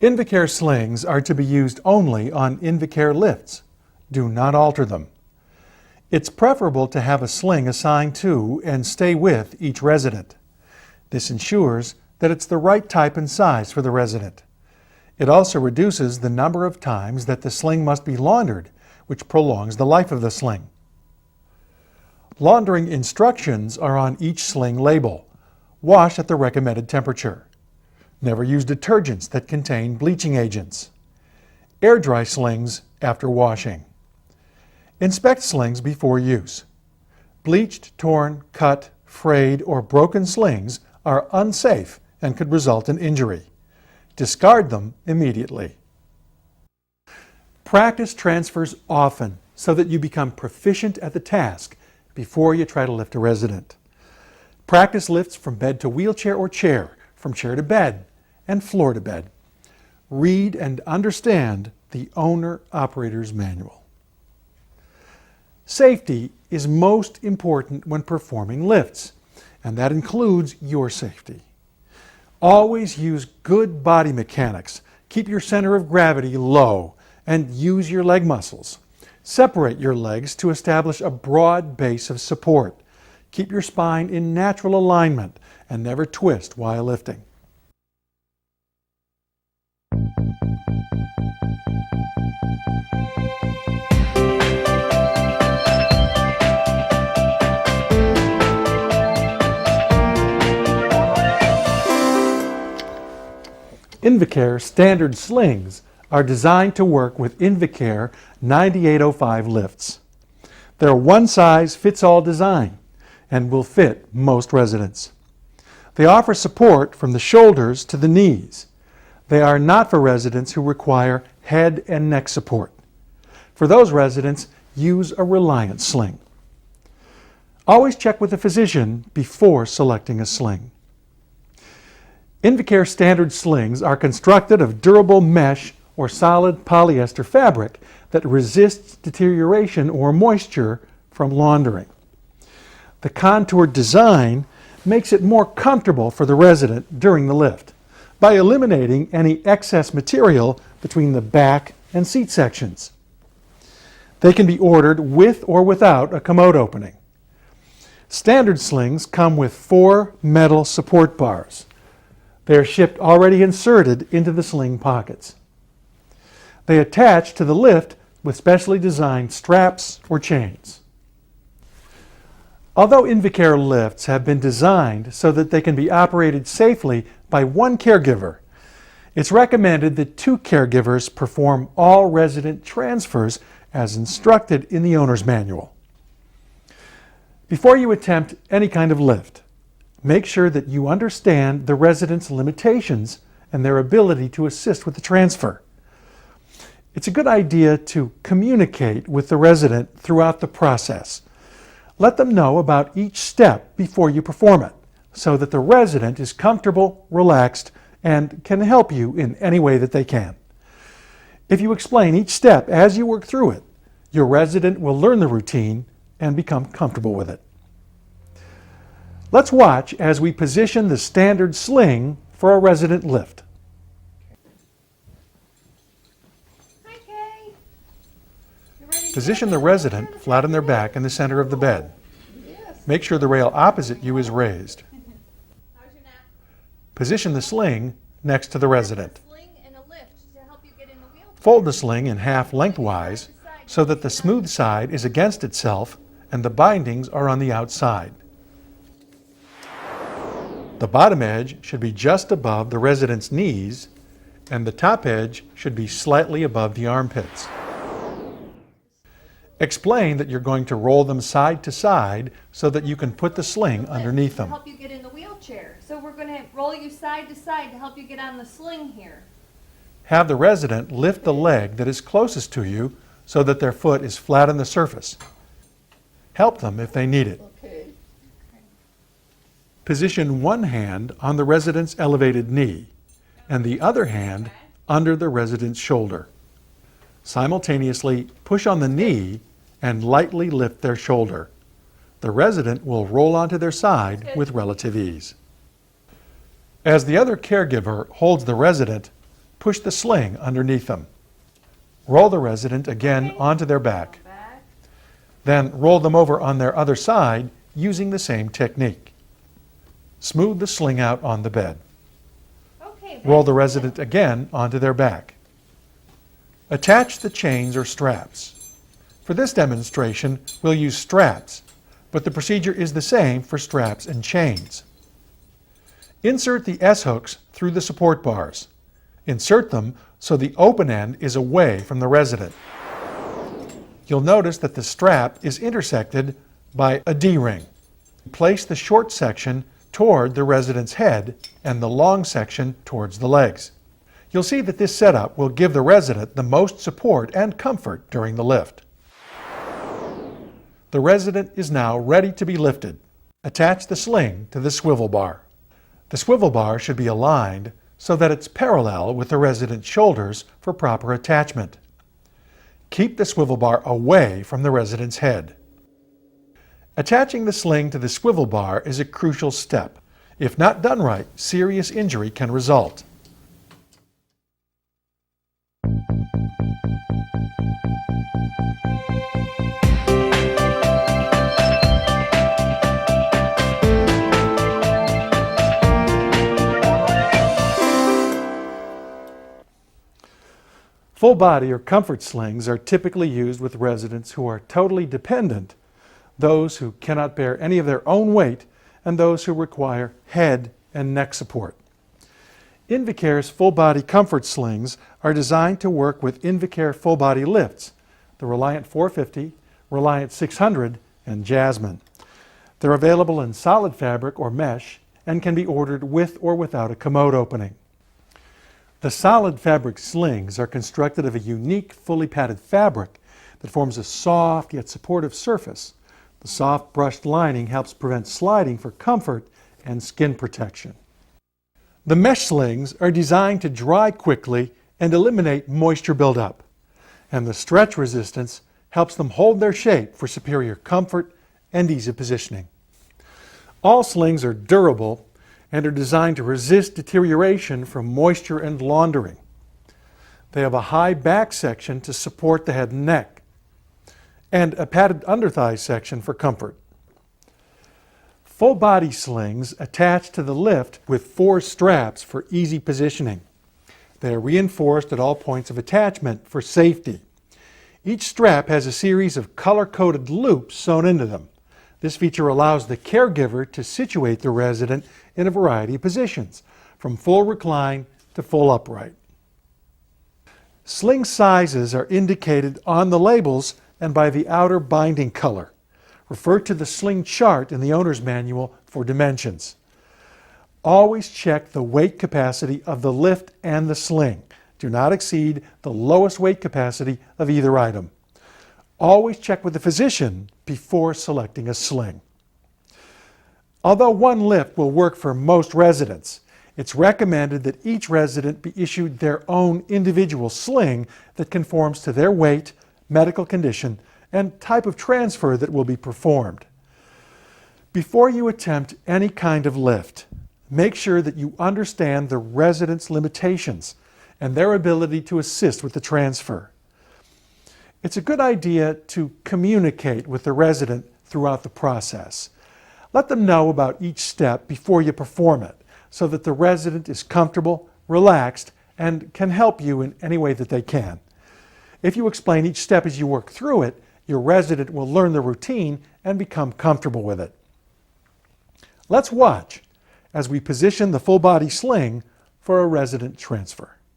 Invacare slings are to be used only on Invacare lifts. Do not alter them. It's preferable to have a sling assigned to and stay with each resident. This ensures that it's the right type and size for the resident. It also reduces the number of times that the sling must be laundered, which prolongs the life of the sling. Laundering instructions are on each sling label. Wash at the recommended temperature. Never use detergents that contain bleaching agents. Air dry slings after washing. Inspect slings before use. Bleached, torn, cut, frayed, or broken slings are unsafe and could result in injury. Discard them immediately. Practice transfers often so that you become proficient at the task before you try to lift a resident. Practice lifts from bed to wheelchair or chair, from chair to bed, and floor to bed. Read and understand the owner-operator's manual. Safety is most important when performing lifts, and that includes your safety. Always use good body mechanics. Keep your center of gravity low and use your leg muscles. Separate your legs to establish a broad base of support. Keep your spine in natural alignment and never twist while lifting. Invacare standard slings are designed to work with Invacare 9805 lifts. They're one-size-fits-all design and will fit most residents. They offer support from the shoulders to the knees. They are not for residents who require head and neck support. For those residents, use a Reliant sling. Always check with a physician before selecting a sling. Invacare standard slings are constructed of durable mesh or solid polyester fabric that resists deterioration or moisture from laundering. The contoured design makes it more comfortable for the resident during the lift by eliminating any excess material between the back and seat sections. They can be ordered with or without a commode opening. Standard slings come with 4 metal support bars. They are shipped already inserted into the sling pockets. They attach to the lift with specially designed straps or chains. Although Invacare lifts have been designed so that they can be operated safely by one caregiver, it's recommended that 2 caregivers perform all resident transfers as instructed in the owner's manual. Before you attempt any kind of lift, make sure that you understand the resident's limitations and their ability to assist with the transfer. It's a good idea to communicate with the resident throughout the process. Let them know about each step before you perform it, so that the resident is comfortable, relaxed, and can help you in any way that they can. If you explain each step as you work through it, your resident will learn the routine and become comfortable with it. Let's watch as we position the standard sling for a resident lift. Hi, Kay. You ready to Position the resident flat on their back in the center of the bed. Yes. Make sure the rail opposite you is raised. How's your nap? Position the sling next to the resident. Sling and a lift to help you get in the wheelchair. Fold the sling in half lengthwise so that the smooth side is against itself and the bindings are on the outside. The bottom edge should be just above the resident's knees and the top edge should be slightly above the armpits. Explain that you're going to roll them side to side so that you can put the sling underneath To them. help you get in the wheelchair. So we're going to roll you side to side to help you get on the sling here. Have the resident lift the leg that is closest to you so that their foot is flat on the surface. Help them if they need it. Okay. Position one hand on the resident's elevated knee and the other hand under the resident's shoulder. Simultaneously push on the knee and lightly lift their shoulder. The resident will roll onto their side with relative ease. As the other caregiver holds the resident, push the sling underneath them. Roll the resident again onto their back. Then roll them over on their other side using the same technique. Smooth the sling out on the bed. Roll the resident again onto their back. Attach the chains or straps. For this demonstration, we'll use straps, but the procedure is the same for straps and chains. Insert the S-hooks through the support bars. Insert them so the open end is away from the resident. You'll notice that the strap is intersected by a D-ring. Place the short section toward the resident's head and the long section towards the legs. You'll see that this setup will give the resident the most support and comfort during the lift. The resident is now ready to be lifted. Attach the sling to the swivel bar. The swivel bar should be aligned so that it's parallel with the resident's shoulders for proper attachment. Keep the swivel bar away from the resident's head. Attaching the sling to the swivel bar is a crucial step. If not done right, serious injury can result. Full body or comfort slings are typically used with residents who are totally dependent, those who cannot bear any of their own weight, and those who require head and neck support. Invicare's full body comfort slings are designed to work with Invicare full body lifts, the Reliant 450, Reliant 600, and Jasmine. They're available in solid fabric or mesh and can be ordered with or without a commode opening. The solid fabric slings are constructed of a unique fully padded fabric that forms a soft yet supportive surface. The soft brushed lining helps prevent sliding for comfort and skin protection. The mesh slings are designed to dry quickly and eliminate moisture buildup, and the stretch resistance helps them hold their shape for superior comfort and ease of positioning. All slings are durable and are designed to resist deterioration from moisture and laundering. They have a high back section to support the head and neck, and a padded underthigh section for comfort. Full body slings attach to the lift with 4 straps for easy positioning. They are reinforced at all points of attachment for safety. Each strap has a series of color-coded loops sewn into them. This feature allows the caregiver to situate the resident in a variety of positions, from full recline to full upright. Sling sizes are indicated on the labels and by the outer binding color. Refer to the sling chart in the owner's manual for dimensions. Always check the weight capacity of the lift and the sling. Do not exceed the lowest weight capacity of either item. Always check with the physician before selecting a sling. Although one lift will work for most residents, it's recommended that each resident be issued their own individual sling that conforms to their weight, medical condition, and type of transfer that will be performed. Before you attempt any kind of lift, make sure that you understand the resident's limitations and their ability to assist with the transfer. It's a good idea to communicate with the resident throughout the process. Let them know about each step before you perform it, so that the resident is comfortable, relaxed, and can help you in any way that they can. If you explain each step as you work through it, your resident will learn the routine and become comfortable with it. Let's watch as we position the full body sling for a resident transfer.